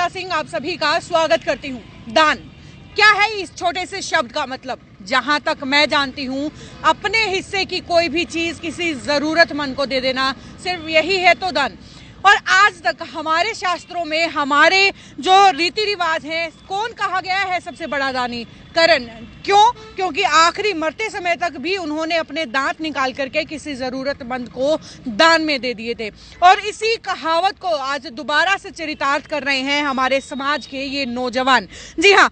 श्वेता सिंह आप सभी का स्वागत करती हूँ। दान क्या है इस छोटे से शब्द का मतलब? जहां तक मैं जानती हूँ, अपने हिस्से की कोई भी चीज किसी जरूरतमंद को दे देना, सिर्फ यही है तो दान। और आज तक हमारे शास्त्रों में हमारे जो रीति रिवाज हैं, कौन कहा गया है सबसे बड़ा दानी? कर्ण। क्यों? क्योंकि आखिरी मरते समय तक भी उन्होंने अपने दांत निकाल करके किसी जरूरतमंद को दान में दे दिए थे। और इसी कहावत को आज दोबारा से चरितार्थ कर रहे हैं हमारे समाज के ये नौजवान। जी हाँ,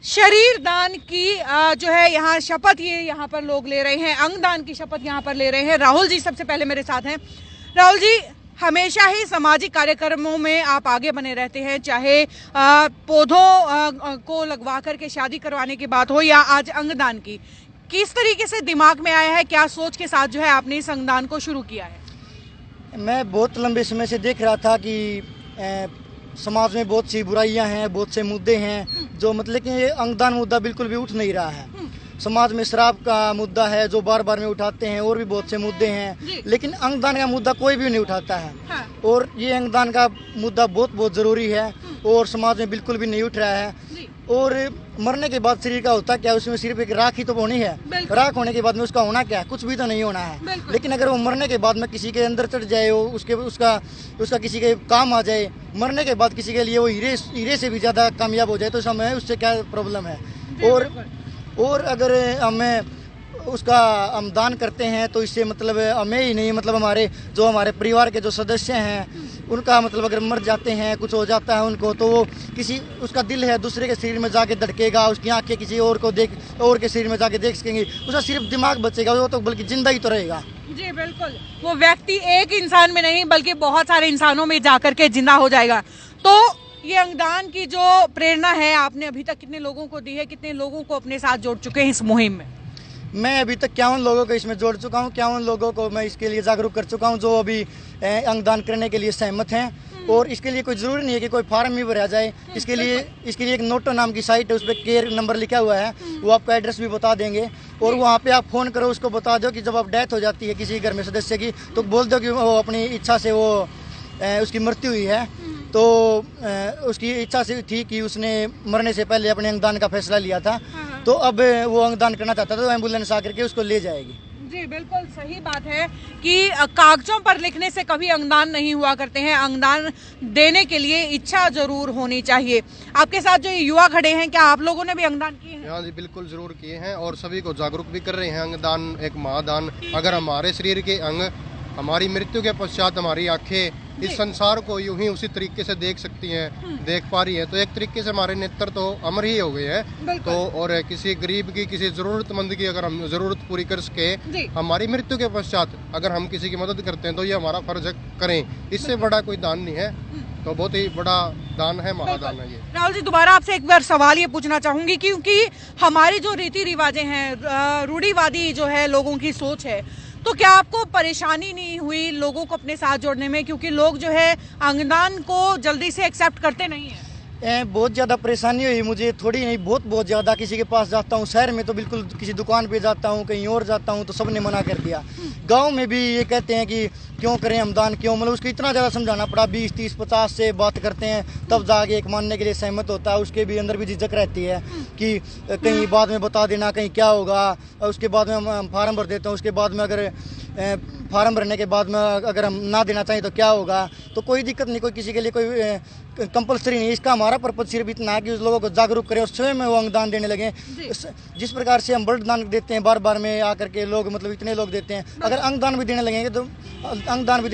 शरीर दान की जो है यहाँ शपथ ये यहाँ पर लोग ले रहे हैं, अंग दान की शपथ यहाँ पर ले रहे हैं। राहुल जी सबसे पहले मेरे साथ हैं। राहुल जी, हमेशा ही सामाजिक कार्यक्रमों में आप आगे बने रहते हैं, चाहे पौधों को लगवा करके शादी करवाने की बात हो या आज अंगदान की। किस तरीके से दिमाग में आया है, क्या सोच के साथ जो है आपने इस अंगदान को शुरू किया है? मैं बहुत लंबे समय से देख रहा था कि समाज में बहुत सी बुराइयां हैं, बहुत से मुद्दे हैं जो मतलब कि ये अंगदान मुद्दा बिल्कुल भी उठ नहीं रहा है। समाज में शराब का मुद्दा है जो बार बार में उठाते हैं, और भी बहुत से मुद्दे हैं, लेकिन अंगदान का मुद्दा कोई भी नहीं उठाता है। हाँ। और ये अंगदान का मुद्दा बहुत बहुत ज़रूरी है और समाज में बिल्कुल भी नहीं उठ रहा है। और मरने के बाद शरीर का होता क्या, उसमें सिर्फ एक राख ही तो होनी है। राख होने के बाद में उसका होना क्या है? कुछ भी तो नहीं होना है। लेकिन अगर वो मरने के बाद में किसी के अंदर चढ़ जाए, उसका किसी के काम आ जाए, मरने के बाद किसी के लिए वो हीरे से भी ज़्यादा कामयाब हो जाए, तो हमें उससे क्या प्रॉब्लम है? और अगर हम दान करते हैं तो इससे मतलब हमें ही नहीं, मतलब हमारे परिवार के जो सदस्य हैं उनका मतलब अगर मर जाते हैं, कुछ हो जाता है उनको, तो वो उसका दिल है दूसरे के शरीर में जाके धड़केगा, उसकी आंखें किसी और के शरीर में जाके देख सकेंगी, उसका सिर्फ दिमाग बचेगा, वो तो बल्कि जिंदा ही तो रहेगा। जी बिल्कुल, वो व्यक्ति एक इंसान में नहीं बल्कि बहुत सारे इंसानों में जाकर के जिंदा हो जाएगा। तो ये अंगदान की जो प्रेरणा है, आपने अभी तक कितने लोगों को दी है, कितने लोगों को अपने साथ जोड़ चुके हैं इस मुहिम में? मैं अभी तक 51 लोगों को इसमें जोड़ चुका हूँ। 51 लोगों को मैं इसके लिए जागरूक कर चुका हूँ जो अभी अंगदान करने के लिए सहमत हैं। और इसके लिए कोई ज़रूरी नहीं है कि कोई फार्म ही भरा जाए। इसके लिए एक नोटो नाम की साइट है, उस पर केयर नंबर लिखा हुआ है, वो आपका एड्रेस भी बता देंगे। और वहाँ पे आप फ़ोन करो, उसको बता दो कि जब आप डेथ हो जाती है किसी घर में सदस्य की, तो बोल दो कि वो अपनी इच्छा से उसकी मृत्यु हुई है, तो उसकी इच्छा से थी कि उसने मरने से पहले अपने अंगदान का फैसला लिया था, तो अब वो अंगदान करना चाहता था, तो एम्बुलेंस आकर के उसको ले जाएगी। जी बिल्कुल सही बात है कि कागजों पर लिखने से कभी अंगदान नहीं हुआ करते हैं। अंगदान देने के लिए इच्छा जरूर होनी चाहिए। आपके साथ जो युवा खड़े हैं, क्या आप लोगों ने भी अंगदान किए हैं? हाँ जी, बिल्कुल जरूर किए हैं और सभी को जागरूक भी कर रहे हैं। अंगदान एक महादान। अगर हमारे शरीर के अंग हमारी मृत्यु के पश्चात हमारी आंखें इस संसार को यूं ही उसी तरीके से देख सकती हैं, देख पा रही है, तो एक तरीके से हमारे नेत्र तो अमर ही हो गए हैं। तो और किसी गरीब की, किसी जरूरतमंद की अगर हम जरूरत पूरी कर सके हमारी मृत्यु के पश्चात, अगर हम किसी की मदद करते हैं तो ये हमारा फर्ज करें। इससे बड़ा कोई दान नहीं है, तो बहुत ही बड़ा दान है, महादान है ये। राहुल जी, दोबारा आपसे एक बार सवाल ये पूछना चाहूंगी, क्योंकि हमारी जो रीति रिवाजें हैं, रूढ़िवादी जो है लोगों की सोच है, तो क्या आपको परेशानी नहीं हुई लोगों को अपने साथ जोड़ने में? क्योंकि लोग जो है अंगदान को जल्दी से एक्सेप्ट करते नहीं है। बहुत ज़्यादा परेशानी हुई मुझे, थोड़ी नहीं बहुत ज़्यादा। किसी के पास जाता हूँ, शहर में तो बिल्कुल किसी दुकान पे जाता हूँ, कहीं और जाता हूँ तो सबने मना कर दिया। गांव में भी ये कहते हैं कि क्यों करें हम दान, क्यों, मतलब उसको इतना ज़्यादा समझाना पड़ा, 20, 30, 50 से बात करते हैं तब जाके एक मानने के लिए सहमत होता है। उसके भी अंदर भी झिझक रहती है कि कहीं बाद में बता देना, कहीं क्या होगा। उसके बाद में हम फार्म भर देते हैं, उसके बाद में अगर फार्म भरने के बाद में अगर हम ना देना चाहें तो क्या होगा। तो कोई दिक्कत नहीं, कोई किसी के लिए कोई कंपलसरी नहीं। इसका हमारा पर्पज सिर्फ इतना है कि उस लोगों को जागरूक करें और स्वयं में वो अंगदान देने लगे। जिस प्रकार से हम ब्लड दान देते हैं बार बार में आकर के लोग, मतलब इतने लोग देते हैं, अगर अंगदान भी देने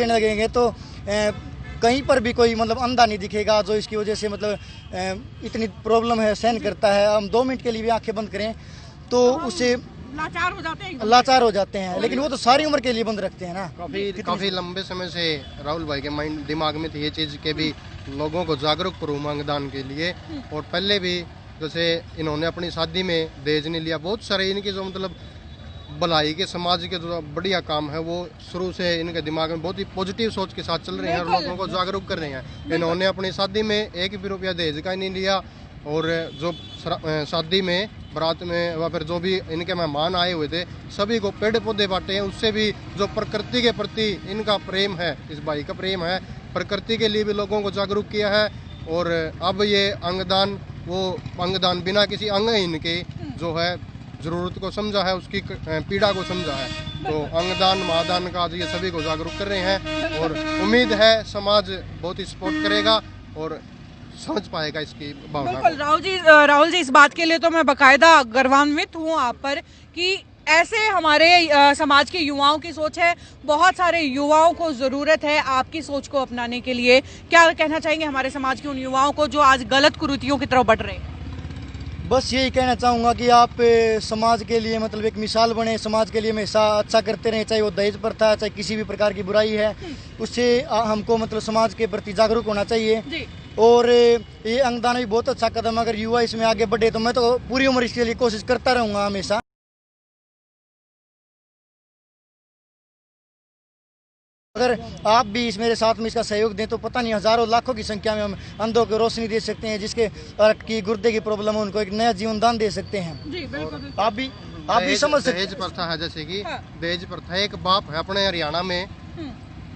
लगेंगे तो कहीं पर भी कोई मतलब अंधा नहीं दिखेगा जो इसकी वजह से मतलब इतनी प्रॉब्लम है सहन करता है। हम 2 मिनट के लिए भी आंखें बंद करें तो उससे लाचार हो जाते हैं, लेकिन वो तो सारी उम्र के लिए बंद रखते हैं ना। काफी लंबे समय से राहुल भाई के दिमाग में थी ये चीज के भी लोगों को जागरूक करूँ अंगदान के लिए। और पहले भी जैसे इन्होंने अपनी शादी में दहेज नहीं लिया, बहुत सारे इनके जो मतलब भलाई के समाज के जो बढ़िया काम है वो शुरू से इनके दिमाग में बहुत ही पॉजिटिव सोच के साथ चल रहे हैं और लोगों को जागरूक कर रहे हैं। इन्होंने अपनी शादी में 1 भी रुपया दहेज का नहीं लिया, और जो शादी में बारात में या फिर जो भी इनके मेहमान आए हुए थे सभी को पेड़ पौधे बांटे हैं। उससे भी जो प्रकृति के प्रति इनका प्रेम है, इस भाई का प्रेम है, प्रकृति के लिए भी लोगों को जागरूक किया है। और अब ये अंगदान, वो अंगदान बिना किसी अंगहीन के जो है ज़रूरत को समझा है, उसकी पीड़ा को समझा है। तो अंगदान महादान का आज ये सभी को जागरूक कर रहे हैं और उम्मीद है समाज बहुत ही सपोर्ट करेगा और समझ पाएगा इसकी भावना को। बिल्कुल राहुल जी, इस बात के लिए तो मैं बाकायदा गर्वान्वित हूँ आप पर कि ऐसे हमारे समाज के युवाओं की सोच है। बहुत सारे युवाओं को ज़रूरत है आपकी सोच को अपनाने के लिए। क्या कहना चाहेंगे हमारे समाज के उन युवाओं को जो आज गलत कुरीतियों की तरफ बढ़ रहे हैं? बस यही कहना चाहूँगा कि आप समाज के लिए मतलब एक मिसाल बने, समाज के लिए हमेशा अच्छा करते रहें, चाहे वो दहेज प्रथा चाहे किसी भी प्रकार की बुराई है, उससे हमको मतलब समाज के प्रति जागरूक होना चाहिए जी। और ये अंगदान भी बहुत अच्छा कदम, अगर युवा इसमें आगे बढ़े तो मैं तो पूरी उम्र इसके लिए कोशिश करता रहूँगा हमेशा। अगर आप भी इस मेरे साथ में इसका सहयोग दें तो पता नहीं हजारों लाखों की संख्या में हम अंधों को रोशनी दे सकते हैं, जिसके की गुर्दे की प्रॉब्लम है उनको एक नया जीवन दान दे सकते हैं। जी बिल्कुल। आप भी समझ सकते हैं। दहेज प्रथा है, जैसे कि हाँ। दहेज प्रथा, एक बाप है अपने हरियाणा में,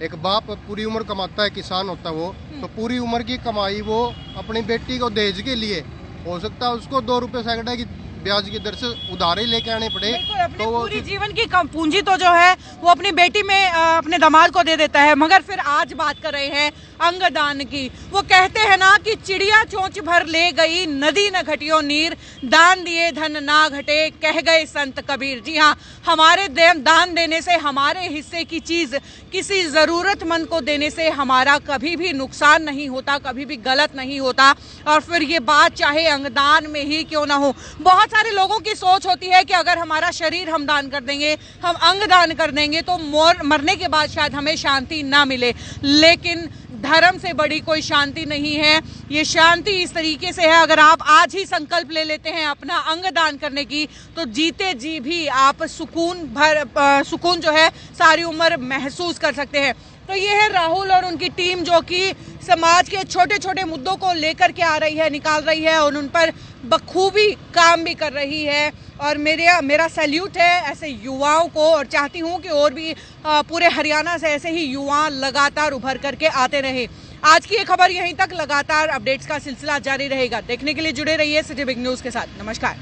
एक बाप पूरी उम्र कमाता है, किसान होता है वो, तो पूरी उम्र की कमाई वो अपनी बेटी को दहेज के लिए, हो सकता है उसको 2 रुपए सैकड़ा की ब्याज की दर से उधारे लेके आने पड़े, अपने तो वो पूरी जीवन की पूंजी तो जो है वो अपनी बेटी में अपने दामाद को दे देता है। मगर फिर आज बात कर रहे हैं अंगदान की। वो कहते हैं ना कि चिड़िया चोंच भर ले गई, नदी न घटियो नीर, दान दिए धन ना घटे, कह गए संत कबीर। जी हाँ, हमारे दान देने से, हमारे हिस्से की चीज किसी जरूरतमंद को देने से हमारा कभी भी नुकसान नहीं होता, कभी भी गलत नहीं होता। और फिर ये बात चाहे अंगदान में ही क्यों ना हो। बहुत सारे लोगों की सोच होती है कि अगर हमारा शरीर हम दान कर देंगे, हम अंग दान कर देंगे तो मरने के बाद शायद हमें शांति ना मिले, लेकिन धर्म से बड़ी कोई शांति नहीं है। ये शांति इस तरीके से है, अगर आप आज ही संकल्प ले लेते हैं अपना अंग दान करने की, तो जीते जी भी आप सुकून जो है सारी उम्र महसूस कर सकते हैं। तो ये है राहुल और उनकी टीम जो कि समाज के छोटे छोटे मुद्दों को लेकर के आ रही है, निकाल रही है और उन पर बखूबी काम भी कर रही है। और मेरा सैल्यूट है ऐसे युवाओं को, और चाहती हूँ कि और भी पूरे हरियाणा से ऐसे ही युवा लगातार उभर करके आते रहे। आज की ये खबर यहीं तक, लगातार अपडेट्स का सिलसिला जारी रहेगा। देखने के लिए जुड़े रहिए सिटी बिग न्यूज़ के साथ। नमस्कार।